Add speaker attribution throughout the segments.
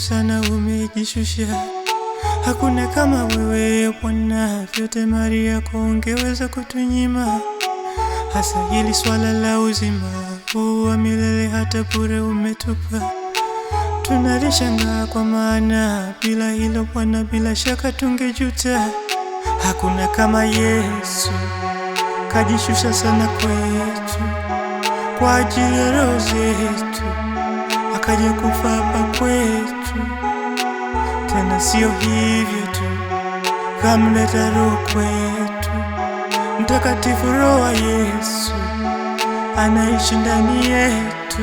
Speaker 1: sana umejishusha. Hakuna kama wewe Bwana, vyote mali yako ungeweza kutunyima. Hasa hili swala la uzima wa milele, hata bure umetupa. Tunalishangaa kwa maana bila hilo Bwana, bila shaka tungejuta. Hakuna kama Yesu, kajishusha sana kwetu kwa ajili ya roho zetu, akaja kufa hapa kwetu. Tena sio hivyo tu, kamleta Roho kwetu Mtakatifu. Roho wa Yesu anaishi ndani yetu.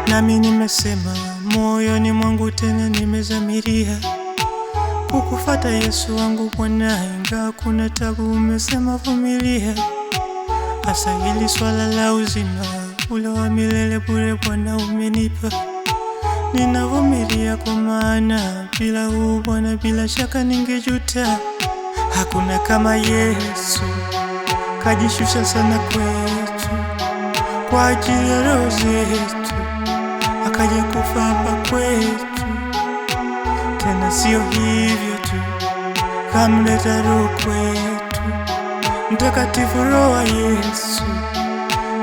Speaker 1: Nami nimesema moyoni mwangu, tena nimezamiria kukufuata Yesu wangu Bwana, ingawa kuna tabu umesema vumilia. Hasa hili swala la uzima ule wa milele bure Bwana umenipa. Ninavumilia kwa maana bila huu Bwana, bila shaka ningejuta. Hakuna kama Yesu, kajishusha sana kwetu kwa ajili ya roho zetu, akaja kufa hapa kwetu. Tena sio hivyo tu, kamleta Roho kwetu Mtakatifu. Roho wa Yesu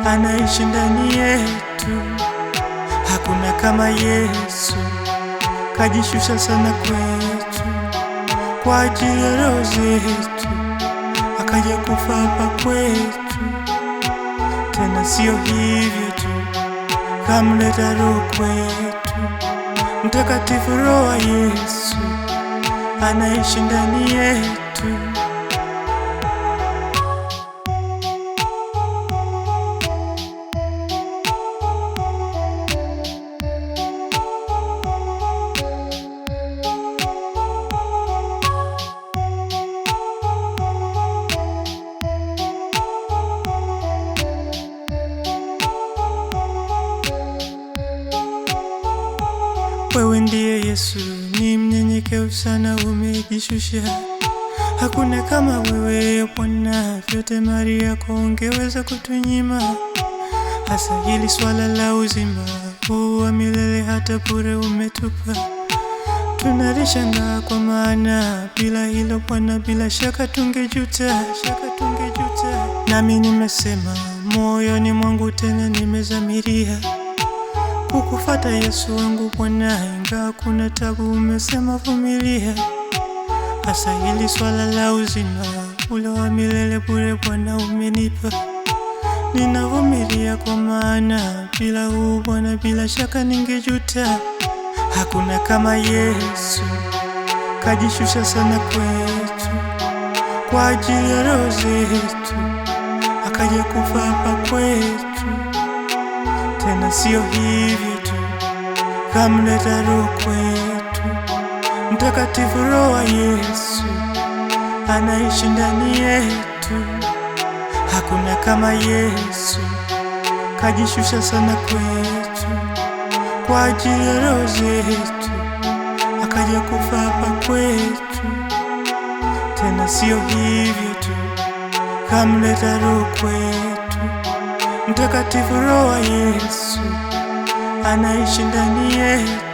Speaker 1: anaishi ndani yetu. Hakuna kama Yesu, kajishusha sana kwetu kwa ajili ya roho zetu, akaja kufa hapa kwetu. Tena sio hivyo tu, kamleta Roho kwetu Mtakatifu. Roho wa Yesu anaishi ndani yetu. Wewe ndiye Yesu, ni mnyenyekevu sana umejishusha. Hakuna kama wewe Bwana, vyote mali yako ungeweza kutunyima. Hasa hili swala la uzima wa milele, hata bure umetupa. Tunalishangaa kwa maana bila hilo Bwana, bila shaka tungejuta. Nami nimesema moyoni mwangu, tena nimezamiria kukufuata Yesu wangu Bwana, ingawa kuna tabu umesema vumilia. Hasa hili swala la uzima ule wa milele bure Bwana umenipa. Ninavumilia kwa maana bila huu Bwana, bila shaka ningejuta. Hakuna kama Yesu, kajishusha sana kwetu kwa ajili ya roho zetu, akaja kufa hapa kwetu. Tena sio hivyo tu, kamleta Roho kwetu Mtakatifu. Roho wa Yesu anaishi ndani yetu. Hakuna kama Yesu, kajishusha sana kwetu kwa ajili ya roho zetu, akaja kufa hapa kwetu. Tena sio hivyo tu, kamleta Roho kwetu Mtakatifu. Roho wa Yesu anaishi ndani yetu.